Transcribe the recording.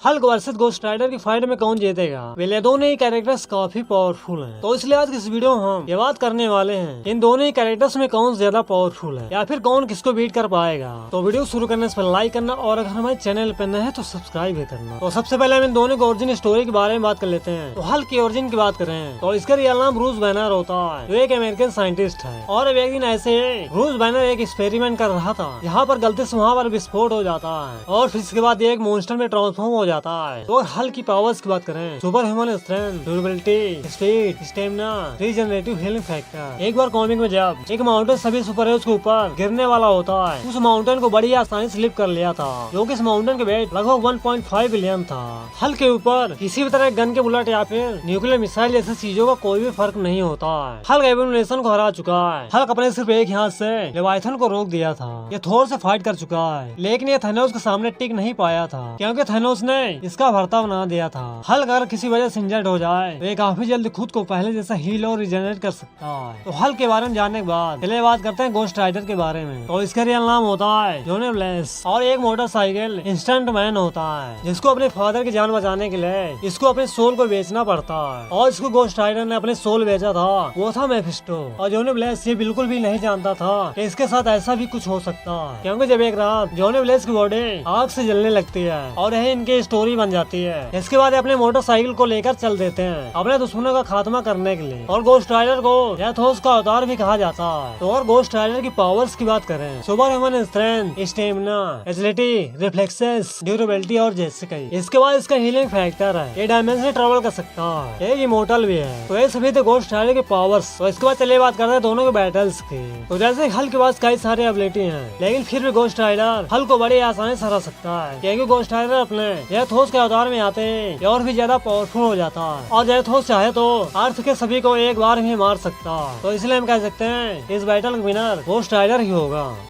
Hulk versus ghost rider की fight में कौन जीतेगा? वे दोनों ही कैरेक्टर्स काफी पावरफुल हैं, तो इसलिए आज की इस वीडियो में हम ये बात करने वाले हैं इन दोनों ही कैरेक्टर्स में कौन ज्यादा पावरफुल है या फिर कौन किसको बीट कर पाएगा। तो वीडियो शुरू करने से लाइक करना और अगर हमारे चैनल पर नए हैं तो सब्सक्राइब भी करना। तो सबसे पहले हम इन दोनों की ओरिजिन स्टोरी के बारे में बात कर लेते हैं। तो हल्क की ओरिजिन की बात करें तो इसका रियल नाम ब्रूस बैनर होता है, जो एक अमेरिकन साइंटिस्ट है। और अब एक दिन ऐसे ब्रूस बैनर एक एक्सपेरिमेंट कर रहा था, यहाँ पर गलती से वहाँ पर विस्फोट हो जाता है और फिर इसके बाद एक मॉन्स्टर में ट्रांसफॉर्म हो जाता है। तो हल्क की पावर्स की बात करें, super human strength, durability, speed, stamina, regenerative healing factor. एक बार कॉमिक में जब एक माउंटेन सभी सुपर हीरोज के ऊपर गिरने वाला होता है, उस माउंटेन को बड़ी आसानी से लिफ्ट कर लिया था, जो कि इस माउंटेन के वेट लगभग 1.5 बिलियन था। हल्क के ऊपर किसी भी तरह गन के बुलेट या फिर न्यूक्लियर मिसाइल जैसी चीजों का कोई भी फर्क नहीं होता है। हल्क एबोमिनेशन को हरा चुका है। हल्क अपने सिर्फ एक हाथ से लेवाइथन को रोक दिया था। ये थोर से फाइट कर चुका है, लेकिन ये थैनोस के सामने टिक नहीं पाया था, क्योंकि थैनोस ने इसका भरता बना दिया था। हल्क अगर किसी वजह से इंजर्ड हो जाए तो ये काफी जल्दी खुद को पहले जैसा हील और रिजेनरेट कर सकता है। तो हल्क के बारे में जानने के बाद पहले बात करते हैं गोस्ट राइडर के बारे में। तो इसका रियल नाम होता है जोनी ब्लेस और एक मोटरसाइकिल इंस्टेंट मैन होता है, जिसको अपने फादर की जान बचाने के लिए इसको अपने सोल को बेचना पड़ता है। और इसको गोस्ट राइडर ने अपने सोल बेचा था, वो था मेफिस्टो। और जोनी ब्लेस ये बिल्कुल भी नहीं जानता था कि इसके साथ ऐसा भी कुछ हो सकता है, क्योंकि जब एक रात जोनी ब्लेस की बॉडी आग से जलने लगती है और यही इनकी स्टोरी बन जाती है। इसके बाद अपने मोटरसाइकिल को लेकर चल देते हैं अपने दुश्मनों का खात्मा करने के लिए। और गोस्ट राइडर को डेथोस का अवतार भी कहा जाता है। तो और गोस्ट राइडर की पावर्स की बात करें, super human strength, stamina, agility, reflexes, durability और जैसे कई। इसके बाद इसका हीलिंग फैक्टर है, ये डायमेंशन ट्रेवल कर सकता है, एक इमोर्टल भी है। तो ये सभी थे गोस्ट राइडर की पावर्स। तो इसके बाद चलिए बात करते हैं दोनों के बैटल्स की। तो जैसे हल्क के पास कई सारी एबिलिटी है, लेकिन फिर भी गोस्ट राइडर हल्क को बड़ी आसानी से हरा सकता है, क्योंकि गोस्ट राइडर अपने डेथोस के अवतार में आते हैं और भी ज्यादा पावरफुल हो जाता है। और डेथोस चाहे तो अर्थ के सभी को एक बार भी मार सकता है। तो इसलिए हम कह सकते हैं इस बैटल का विनर गोस्ट राइडर ही होगा।